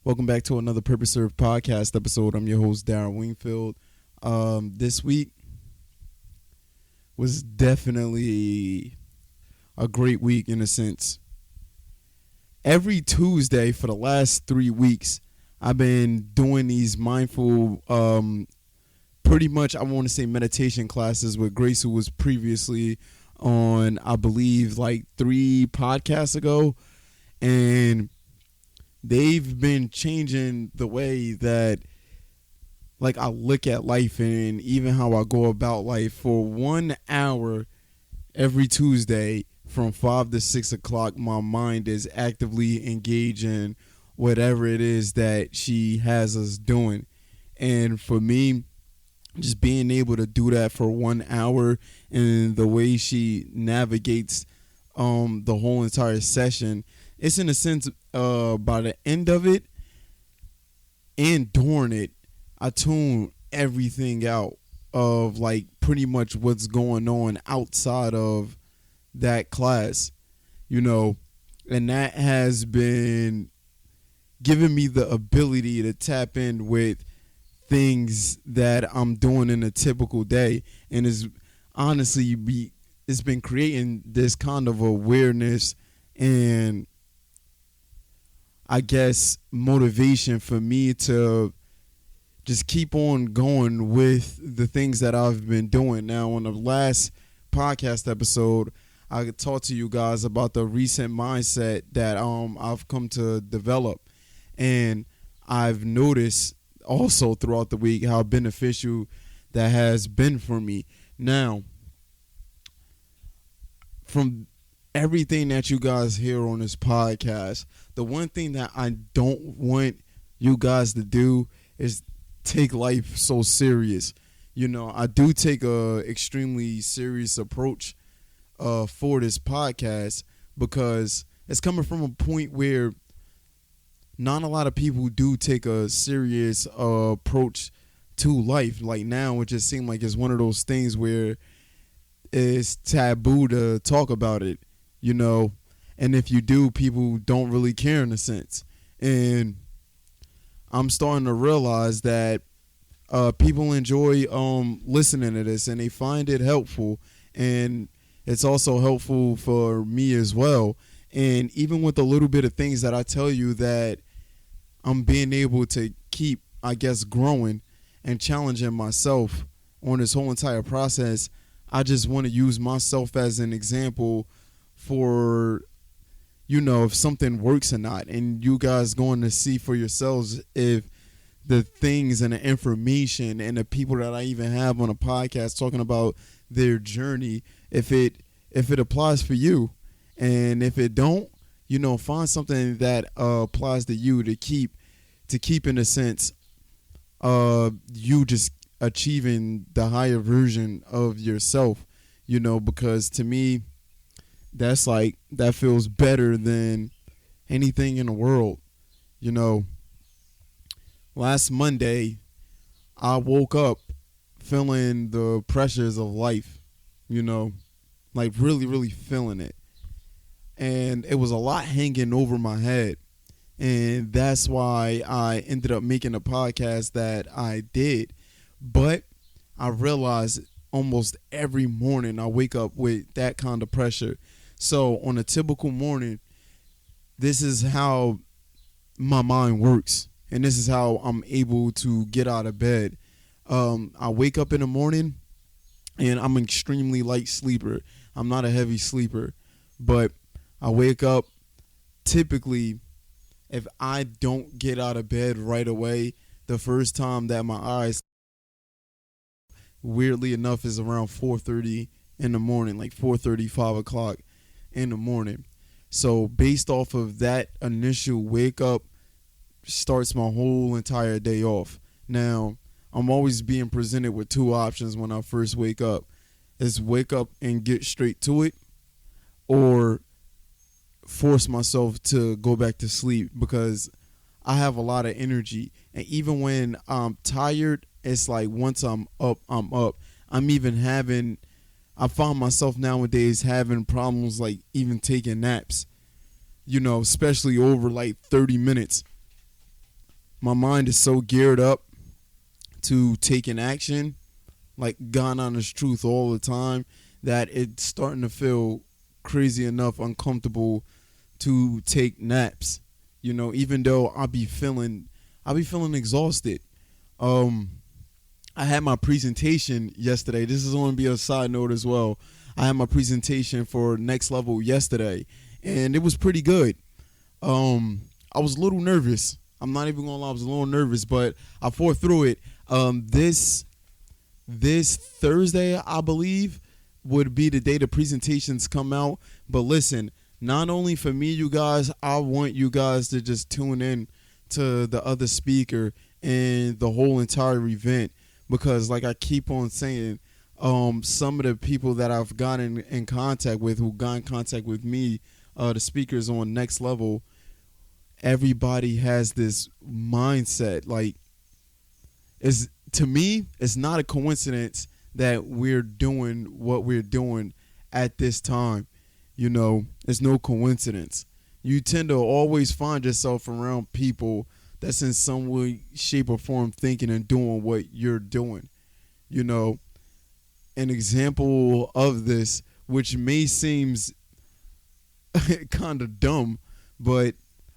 Welcome back to another Purpose Served podcast episode. I'm your host, Darren Wingfield. This week was definitely a great week in a sense. Every Tuesday for the last 3 weeks, I've been doing these mindful, pretty much, I want to say meditation classes with Grace, who was previously on, I believe, like 3 podcasts ago. And they've been changing the way that I look at life and even how I go about life. For 1 hour every Tuesday from 5 to 6 o'clock, my mind is actively engaged in whatever it is that she has us doing. And for me, just being able to do that for 1 hour and the way she navigates the whole entire session, it's in a sense, by the end of it and during it, I tune everything out of pretty much what's going on outside of that class, and that has been giving me the ability to tap in with things that I'm doing in a typical day, and it's been creating this kind of awareness and I guess motivation for me to just keep on going with the things that I've been doing. Now, on the last podcast episode, I talked to you guys about the recent mindset that I've come to develop, and I've noticed also throughout the week how beneficial that has been for me. Now, from everything that you guys hear on this podcast, the one thing that I don't want you guys to do is take life so serious. I do take a extremely serious approach for this podcast because it's coming from a point where not a lot of people do take a serious approach to life. Like now, it just seems like it's one of those things where it's taboo to talk about it. And if you do, people don't really care in a sense. And I'm starting to realize that people enjoy listening to this and they find it helpful, and it's also helpful for me as well. And even with a little bit of things that I tell you that I'm being able to keep, I guess, growing and challenging myself on this whole entire process, I just want to use myself as an example for, if something works or not, and you guys going to see for yourselves if the things and the information and the people that I even have on a podcast talking about their journey, if it applies for you. And if it don't, find something that applies to you to keep in a sense you just achieving the higher version of yourself, because to me, that feels better than anything in the world. Last Monday, I woke up feeling the pressures of life, really, really feeling it. And it was a lot hanging over my head. And that's why I ended up making a podcast that I did. But I realized almost every morning I wake up with that kind of pressure. So on a typical morning, this is how my mind works. And this is how I'm able to get out of bed. I wake up in the morning and I'm an extremely light sleeper. I'm not a heavy sleeper. But I wake up, typically, if I don't get out of bed right away, the first time that my eyes, weirdly enough, is around 4:30 in the morning, like 4:30, 5 o'clock in the morning. So based off of that initial wake up starts my whole entire day off. Now, I'm always being presented with 2 options when I first wake up. Is wake up and get straight to it, or force myself to go back to sleep, because I have a lot of energy. And even when I'm tired, it's like once I'm up, I'm up. I find myself nowadays having problems like even taking naps, especially over like 30 minutes. My mind is so geared up to taking action, like God honest truth all the time, that it's starting to feel crazy enough uncomfortable to take naps. Even though I be feeling exhausted. Um, I had my presentation yesterday. This is going to be a side note as well. I had my presentation for Next Level yesterday, and it was pretty good. I was a little nervous. I'm not even gonna lie, I was a little nervous, but I fought through it. This Thursday, I believe, would be the day the presentations come out. But listen, not only for me, you guys, I want you guys to just tune in to the other speaker and the whole entire event, because, like I keep on saying, some of the people that I've gotten in contact with, who got in contact with me, the speakers on Next Level, everybody has this mindset. Like, is to me, it's not a coincidence that we're doing what we're doing at this time. It's no coincidence. You tend to always find yourself around people that's in some way, shape, or form thinking and doing what you're doing. You know, an example of this, which may seems kind of dumb, but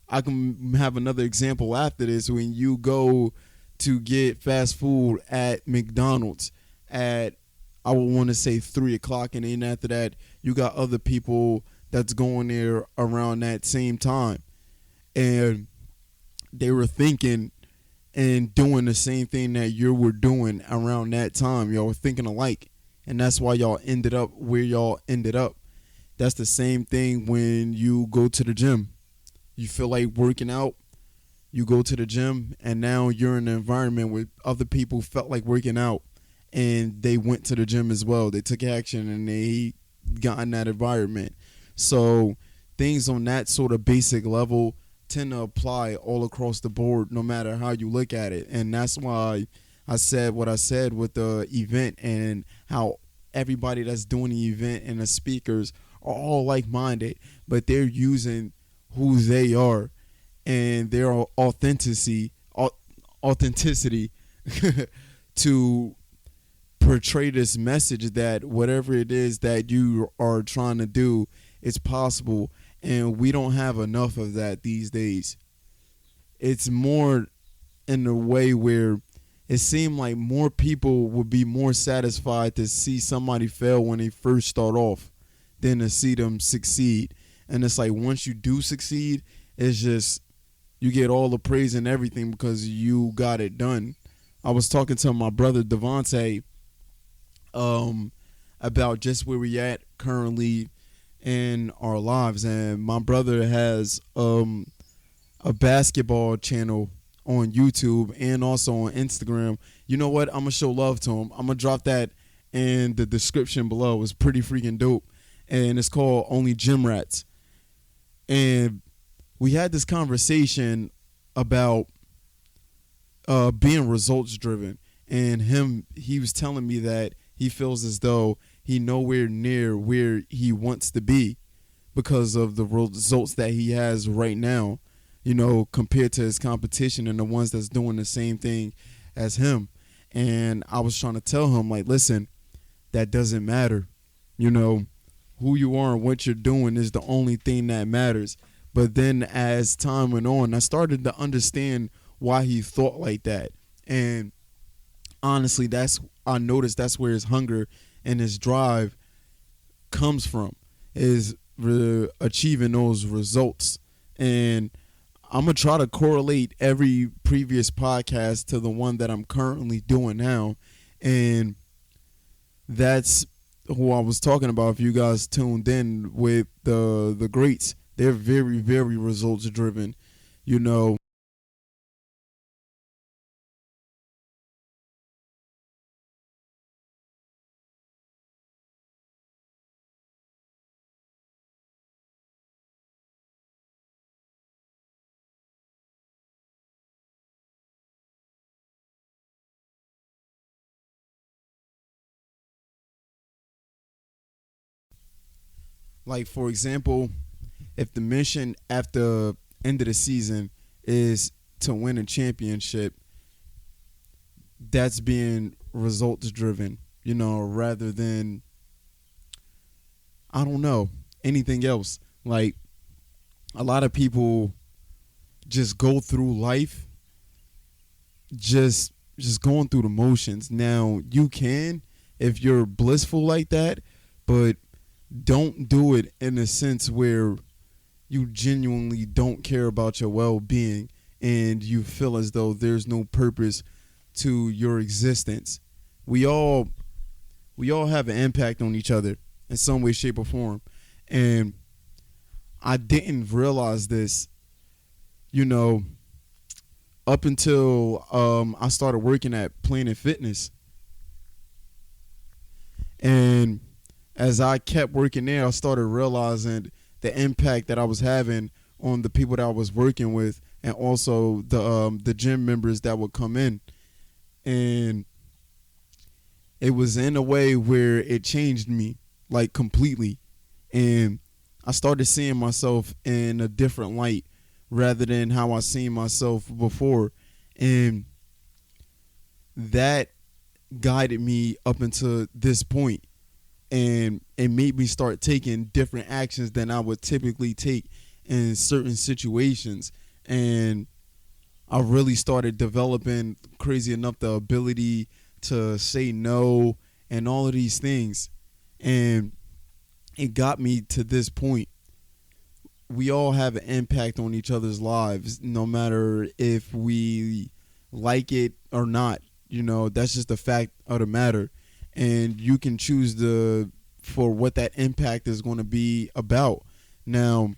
I can have another example after this. When you go to get fast food at McDonald's at, I would want to say 3 o'clock, and then after that you got other people that's going there around that same time, and they were thinking and doing the same thing that you were doing around that time. Y'all were thinking alike, and that's why y'all ended up where y'all ended up. That's the same thing when you go to the gym. You feel like working out, you go to the gym, and now you're in an environment where other people felt like working out, and they went to the gym as well. They took action and they got in that environment. So things on that sort of basic level tend to apply all across the board, no matter how you look at it. And that's why I said what I said with the event, and how everybody that's doing the event and the speakers are all like-minded, but they're using who they are and their authenticity to portray this message that whatever it is that you are trying to do, it's possible. And we don't have enough of that these days. It's more in a way where it seemed like more people would be more satisfied to see somebody fail when they first start off than to see them succeed. And it's like, once you do succeed, it's just, you get all the praise and everything because you got it done. I was talking to my brother Devontae um, about just where we at currently in our lives, and my brother has a basketball channel on YouTube and also on Instagram. You know what? I'm gonna show love to him. I'm gonna drop that in the description below. It's pretty freaking dope, and it's called Only Gymrats. And we had this conversation about being results driven, and he was telling me that he feels as though he nowhere near where he wants to be because of the results that he has right now, compared to his competition and the ones that's doing the same thing as him. And I was trying to tell him, like, listen, that doesn't matter. Who you are and what you're doing is the only thing that matters. But then as time went on, I started to understand why he thought like that. And honestly, I noticed that's where his hunger and his drive comes from, is achieving those results. And I'm going to try to correlate every previous podcast to the one that I'm currently doing now. And that's who I was talking about. If you guys tuned in with the greats, they're very, very results driven. You know, like, for example, if the mission after end of the season is to win a championship, that's being results driven, rather than, I don't know, anything else. Like, a lot of people just go through life just going through the motions. Now, you can if you're blissful like that, but don't do it in a sense where you genuinely don't care about your well-being and you feel as though there's no purpose to your existence. We all have an impact on each other in some way, shape, or form. And I didn't realize this, up until I started working at Planet Fitness. And as I kept working there, I started realizing the impact that I was having on the people that I was working with, and also the gym members that would come in. And it was in a way where it changed me, like, completely. And I started seeing myself in a different light rather than how I seen myself before. And that guided me up until this point. And it made me start taking different actions than I would typically take in certain situations. And I really started developing, crazy enough, the ability to say no and all of these things. And it got me to this point. We all have an impact on each other's lives, no matter if we like it or not. That's just the fact of the matter. And you can choose for what that impact is going to be about. Now,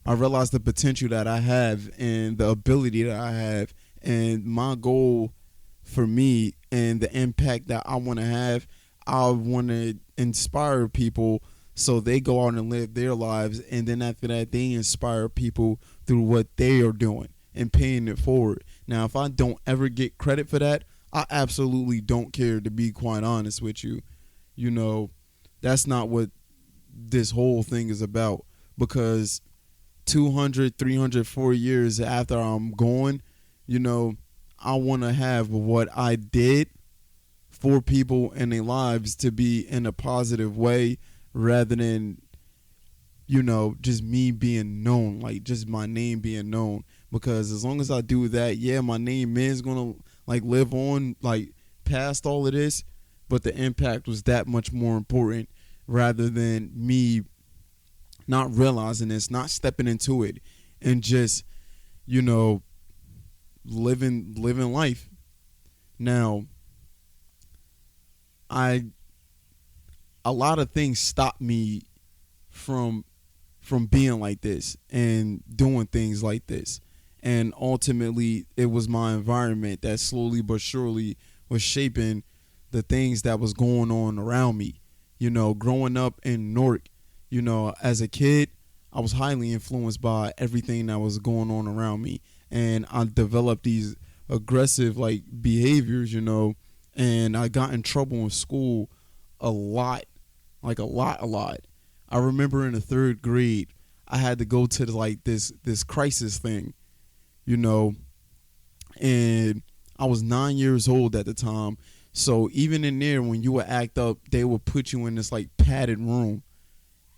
I realize the potential that I have and the ability that I have, and my goal for me and the impact that I want to have. I want to inspire people so they go out and live their lives, and then after that, they inspire people through what they are doing and paying it forward. Now, if I don't ever get credit for that, I absolutely don't care, to be quite honest with you. That's not what this whole thing is about, because 200, 300, 4 years after I'm gone, I want to have what I did for people in their lives to be in a positive way, rather than, just me being known, like just my name being known. Because as long as I do that, yeah, my name is going to live on, past all of this, but the impact was that much more important, rather than me not realizing this, not stepping into it, and just, living life. Now, a lot of things stopped me from being like this and doing things like this. And ultimately, it was my environment that slowly but surely was shaping the things that was going on around me. Growing up in Newark, as a kid, I was highly influenced by everything that was going on around me. And I developed these aggressive, behaviors, and I got in trouble in school a lot. A lot. I remember in the third grade, I had to go to this crisis thing, and I was 9 years old at the time. So even in there, when you would act up, they would put you in this padded room,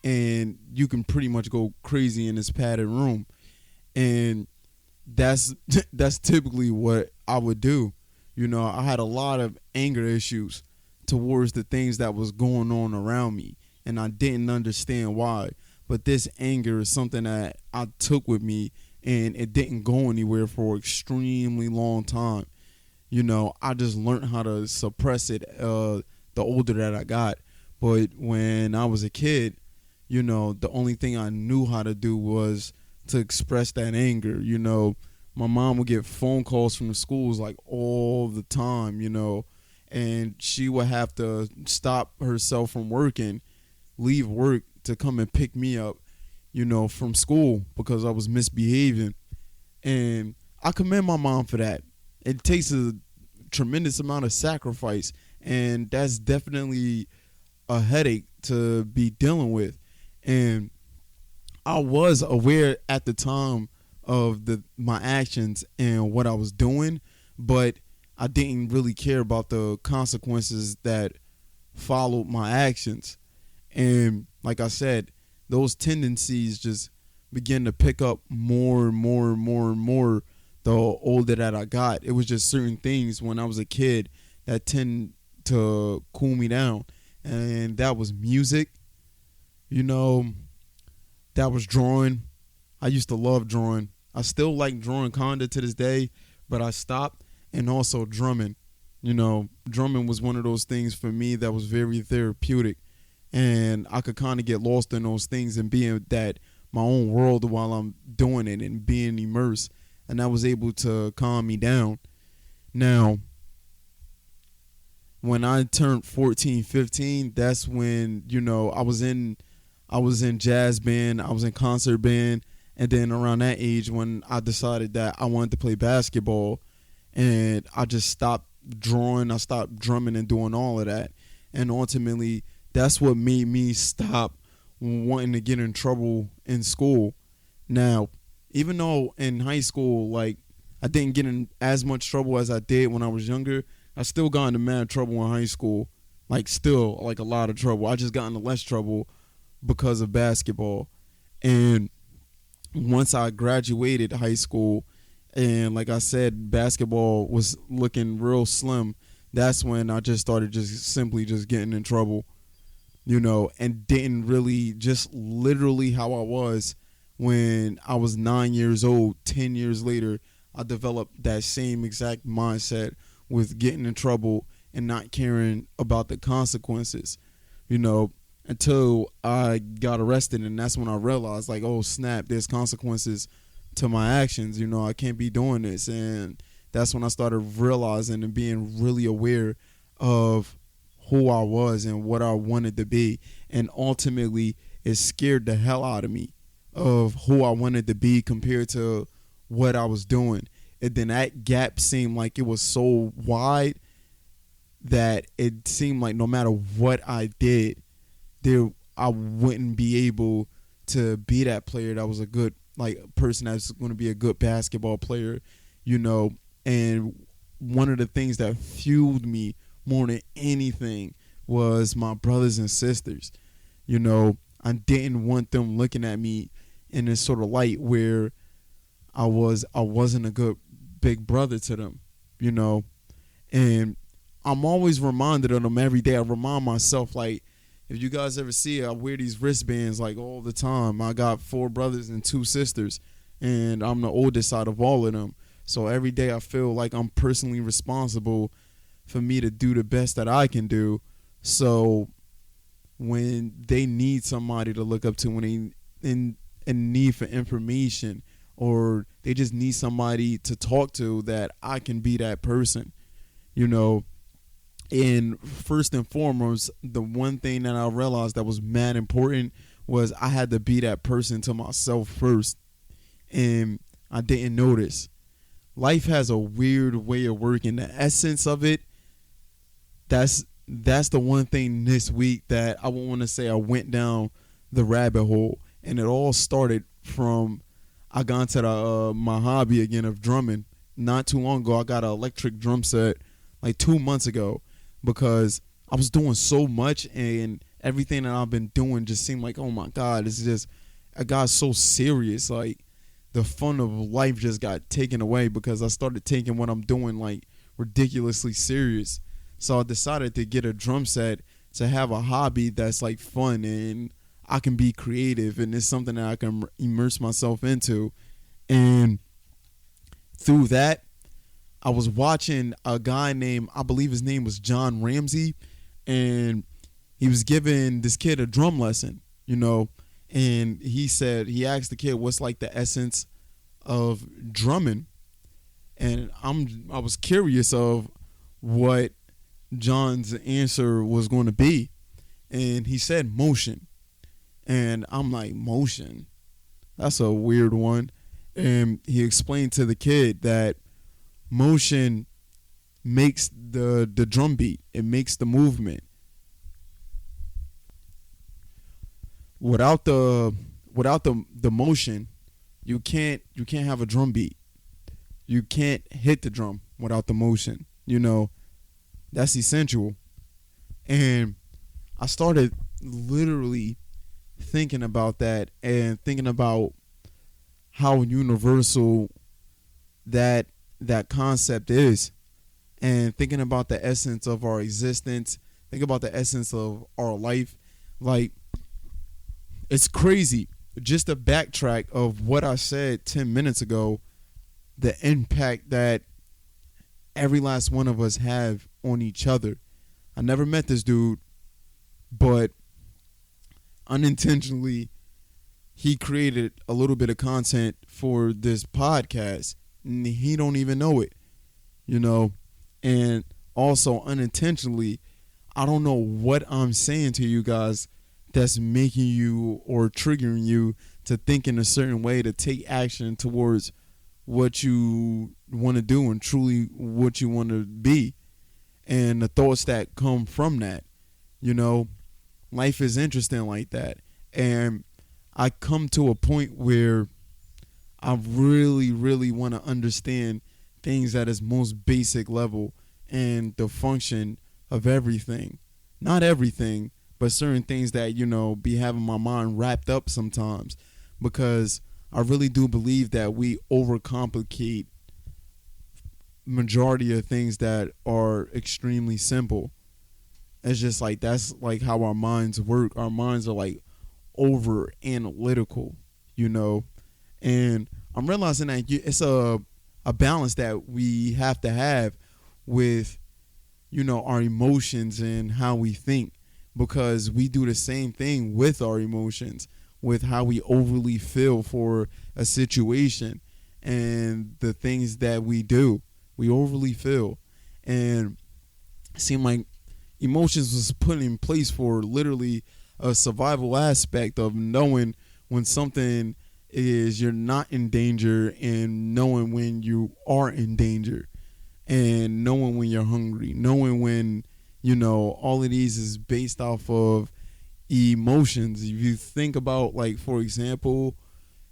and you can pretty much go crazy in this padded room. And that's typically what I would do. I had a lot of anger issues towards the things that was going on around me, and I didn't understand why. But this anger is something that I took with me, and it didn't go anywhere for an extremely long time. I just learned how to suppress it the older that I got. But when I was a kid, the only thing I knew how to do was to express that anger. My mom would get phone calls from the schools all the time, and she would have to stop herself from working, leave work to come and pick me up, from school because I was misbehaving. And I commend my mom for that. It takes a tremendous amount of sacrifice, and that's definitely a headache to be dealing with. And I was aware at the time of the my actions and what I was doing, but I didn't really care about the consequences that followed my actions. And like I said, those tendencies just began to pick up more and more and more and more the older that I got. It was just certain things when I was a kid that tend to cool me down. And that was music, you know, that was drawing. I used to love drawing. I still like drawing kinda to this day, but I stopped. And also drumming. You know, drumming was one of those things for me that was very therapeutic. And I could kind of get lost in those things and be in that my own world while I'm doing it and being immersed. And that was able to calm me down. Now, when I turned 14, 15, that's when, you know, I was in jazz band, I was in concert band, and then around that age when I decided that I wanted to play basketball, and I just stopped drawing, I stopped drumming and doing all of that. And ultimately, that's what made me stop wanting to get in trouble in school. Now, even though in high school, like, I didn't get in as much trouble as I did when I was younger, I still got into mad trouble in high school. Like, still, like, a lot of trouble. I just got into less trouble because of basketball. And once I graduated high school, and like I said, basketball was looking real slim, that's when I just started just simply just getting in trouble, you know, and didn't really, just literally how I was when I was 9 years old. 10 years later, I developed that same exact mindset with getting in trouble and not caring about the consequences, you know, until I got arrested. And that's when I realized, like, oh snap, there's consequences to my actions. You know, I can't be doing this. And that's when I started realizing and being really aware of who I was and what I wanted to be. And ultimately, it scared the hell out of me of who I wanted to be compared to what I was doing. And then that gap seemed like it was so wide that it seemed like no matter what I did, there I wouldn't be able to be that player that was a good, like, person that's going to be a good basketball player, you know. And one of the things that fueled me more than anything was my brothers and sisters. You know, I didn't want them looking at me in this sort of light where I wasn't a good big brother to them, you know. And I'm always reminded of them every day. I remind myself, like, if you guys ever see it, I wear these wristbands like all the time. I got 4 brothers and 2 sisters, and I'm the oldest out of all of them. So every day I feel like I'm personally responsible for me to do the best that I can do. So when they need somebody to look up to, when they in need for information, or they just need somebody to talk to, that I can be that person, you know. And first and foremost, the one thing that I realized that was mad important was I had to be that person to myself first. And I didn't notice. Life has a weird way of working. The essence of it, that's the one thing this week that I want to say I went down the rabbit hole. And it all started from, I got into my hobby again of drumming. Not too long ago, I got an electric drum set like 2 months ago, because I was doing so much and everything that I've been doing just seemed like, oh my God, it's just, I got so serious. Like, the fun of life just got taken away because I started taking what I'm doing like ridiculously serious. So I decided to get a drum set to have a hobby that's like fun and I can be creative, and it's something that I can immerse myself into. And through that, I was watching a guy named, I believe his name was John Ramsey, and he was giving this kid a drum lesson, you know, and he asked the kid, what's like the essence of drumming? And I was curious of what John's answer was going to be. And he said motion. And I'm like, motion? That's a weird one. And he explained to the kid that motion makes the drum beat. It makes the movement. Without the motion, you can't have a drum beat. You can't hit the drum without the motion. That's essential. And I started literally thinking about that and thinking about how universal that that concept is, and thinking about the essence of our existence, think about the essence of our life. Like, it's crazy. Just to backtrack of what I said 10 minutes ago, the impact that every last one of us have on each other. I never met this dude, but unintentionally, he created a little bit of content for this podcast, and he don't even know it, and also unintentionally, I don't know what I'm saying to you guys that's making you or triggering you to think in a certain way, to take action towards what you want to do and truly what you want to be, and the thoughts that come from that. Life is interesting like that. And I come to a point where I really, really want to understand things at its most basic level and the function of everything. Not everything, but certain things that, be having my mind wrapped up sometimes. Because I really do believe that we overcomplicate majority of things that are extremely simple. It's just like, that's like how our minds work. Our minds are like over analytical, and I'm realizing that it's a balance that we have to have with, our emotions and how we think, because we do the same thing with our emotions, with how we overly feel for a situation and the things that we do. We overly feel, and it seemed like emotions was put in place for literally a survival aspect of knowing when something is, you're not in danger, and knowing when you are in danger, and knowing when you're hungry, knowing when, all of these is based off of emotions. If you think about, like, for example,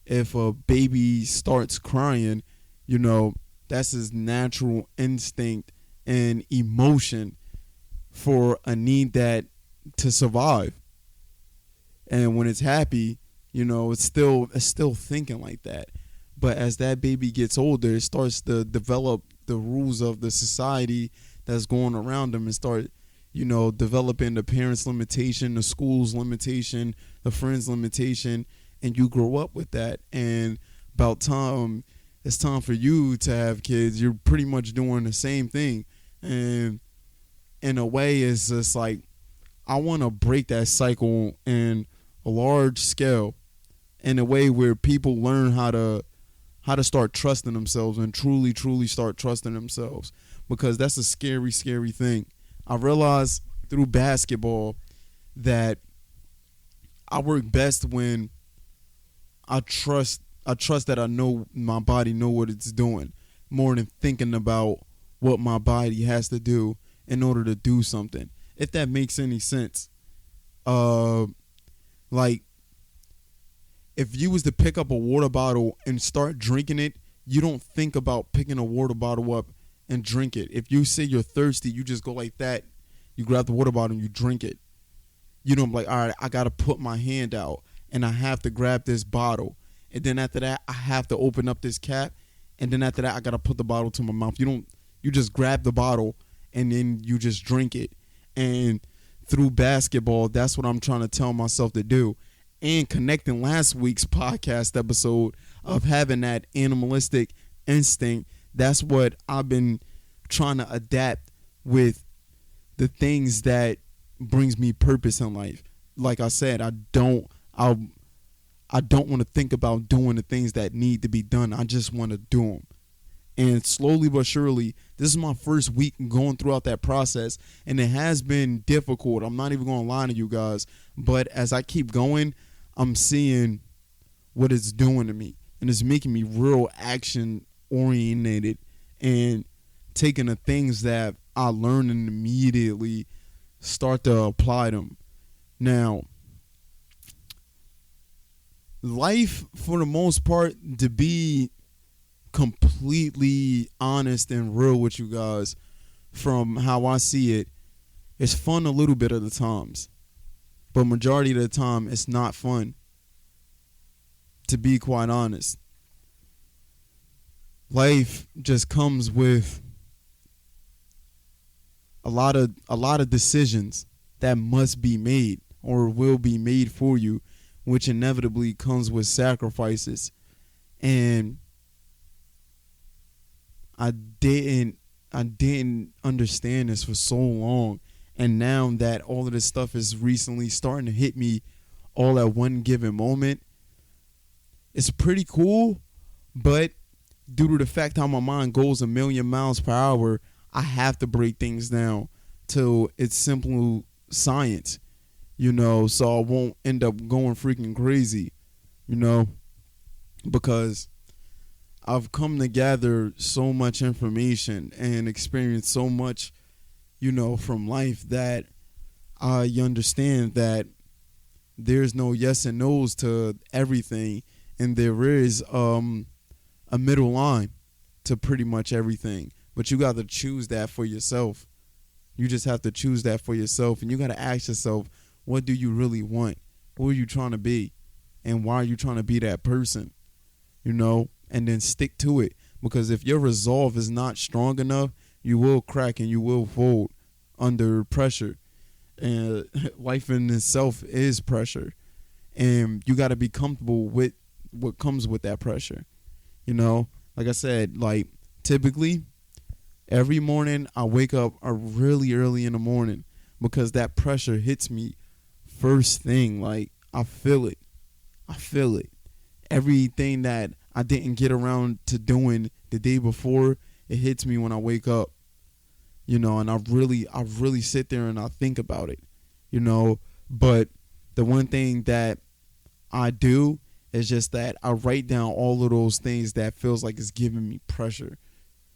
if a baby starts crying, that's his natural instinct and emotion for a need that to survive. And when it's happy, it's still thinking like that. But as that baby gets older, it starts to develop the rules of the society that's going around them, and start, developing the parents' limitation, the school's limitation, the friends' limitation, and you grow up with that. And about time it's time for you to have kids, you're pretty much doing the same thing. And in a way, it's just like, I want to break that cycle in a large scale, in a way where people learn how to start trusting themselves and truly start trusting themselves, because that's a scary thing. I realized through basketball that I work best when I trust that I know my body know what it's doing, more than thinking about what my body has to do in order to do something. If that makes any sense. Like, if you was to pick up a water bottle and start drinking it, you don't think about picking a water bottle up and drink it. If you say you're thirsty, you just go like that. You grab the water bottle and you drink it. You don't be like, all right, I got to put my hand out and I have to grab this bottle. And then after that, I have to open up this cap. And then after that, I got to put the bottle to my mouth. You just grab the bottle and then you just drink it. And through basketball, that's what I'm trying to tell myself to do. And connecting last week's podcast episode of having that animalistic instinct, that's what I've been trying to adapt with the things that brings me purpose in life. Like I said, I don't want to think about doing the things that need to be done. I just want to do them. And slowly but surely, this is my first week going throughout that process, and it has been difficult. I'm not even going to lie to you guys. But as I keep going, I'm seeing what it's doing to me, and it's making me real action oriented and taking the things that I learned and immediately start to apply them. Now, life, for the most part, to be completely honest and real with you guys, from how I see it, it's fun a little bit of the times, but majority of the time, it's not fun. To be quite honest, life just comes with a lot of decisions that must be made or will be made for you, which inevitably comes with sacrifices. And I didn't I didn't understand this for so long, and now that all of this stuff is recently starting to hit me all at one given moment, it's pretty cool. But due to the fact how my mind goes a million miles per hour, I have to break things down to its simple science, so I won't end up going freaking crazy, you know, because I've come to gather so much information and experience so much, from life, that I understand that there's no yes and no's to everything, and there is a middle line to pretty much everything. But you got to choose that for yourself. You just have to choose that for yourself, and you got to ask yourself, what do you really want? Who are you trying to be? And why are you trying to be that person? And then stick to it. Because if your resolve is not strong enough, you will crack and you will fold under pressure. And life in itself is pressure. And you got to be comfortable with what comes with that pressure. Like I said, typically every morning I wake up really early in the morning because that pressure hits me first thing. I feel it. Everything that I didn't get around to doing the day before, it hits me when I wake up. And I really sit there and I think about it. But the one thing that I do is just that I write down all of those things that feels like it's giving me pressure,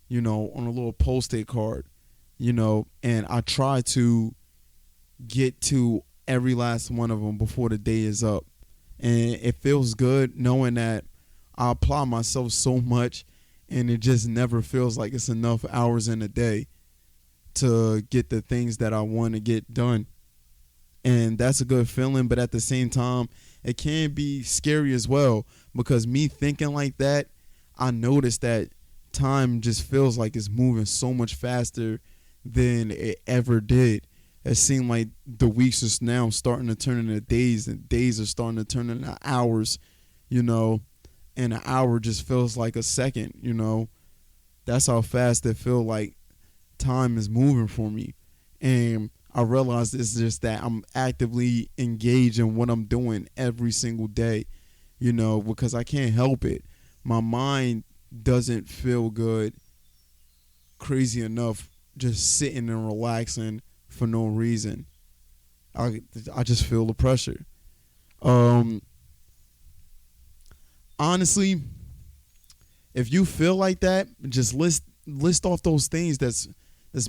on a little Post-it card, and I try to get to every last one of them before the day is up. And it feels good knowing that I apply myself so much, and it just never feels like it's enough hours in a day to get the things that I want to get done. And that's a good feeling, but at the same time, it can be scary as well, because me thinking like that, I noticed that time just feels like it's moving so much faster than it ever did. It seemed like the weeks are now starting to turn into days, and days are starting to turn into hours, and an hour just feels like a second, That's how fast it feels like time is moving for me. And I realize it's just that I'm actively engaged in what I'm doing every single day, because I can't help it. My mind doesn't feel good, crazy enough, just sitting and relaxing for no reason. I just feel the pressure. Honestly, if you feel like that, just list off those things that's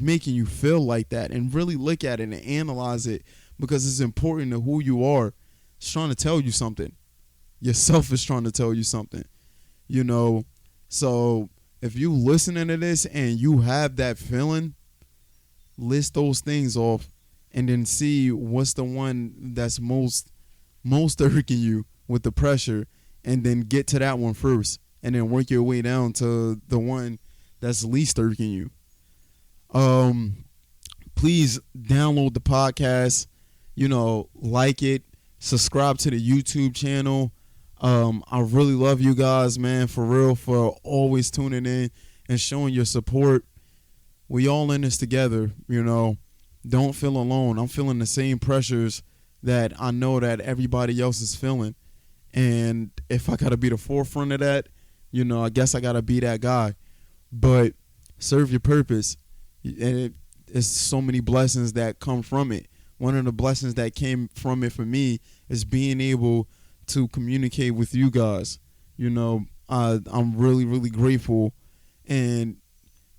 making you feel like that, and really look at it and analyze it, because it's important to who you are. It's trying to tell you something. Yourself is trying to tell you something. So if you listening to this and you have that feeling, list those things off, and then see what's the one that's most irking you with the pressure, and then get to that one first, and then work your way down to the one that's least irking you. Please download the podcast, like it, subscribe to the YouTube channel. I really love you guys, man, for real, for always tuning in and showing your support. We all in this together, Don't feel alone. I'm feeling the same pressures that I know that everybody else is feeling. And if I got to be the forefront of that, I guess I got to be that guy. But serve your purpose. And it's so many blessings that come from it. One of the blessings that came from it for me is being able to communicate with you guys. I'm really, really grateful. And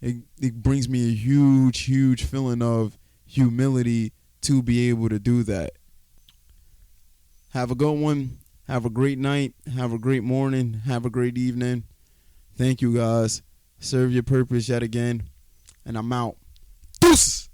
it brings me a huge, huge feeling of humility to be able to do that. Have a good one. Have a great night. Have a great morning. Have a great evening. Thank you, guys. Serve your purpose yet again. And I'm out. Deuces!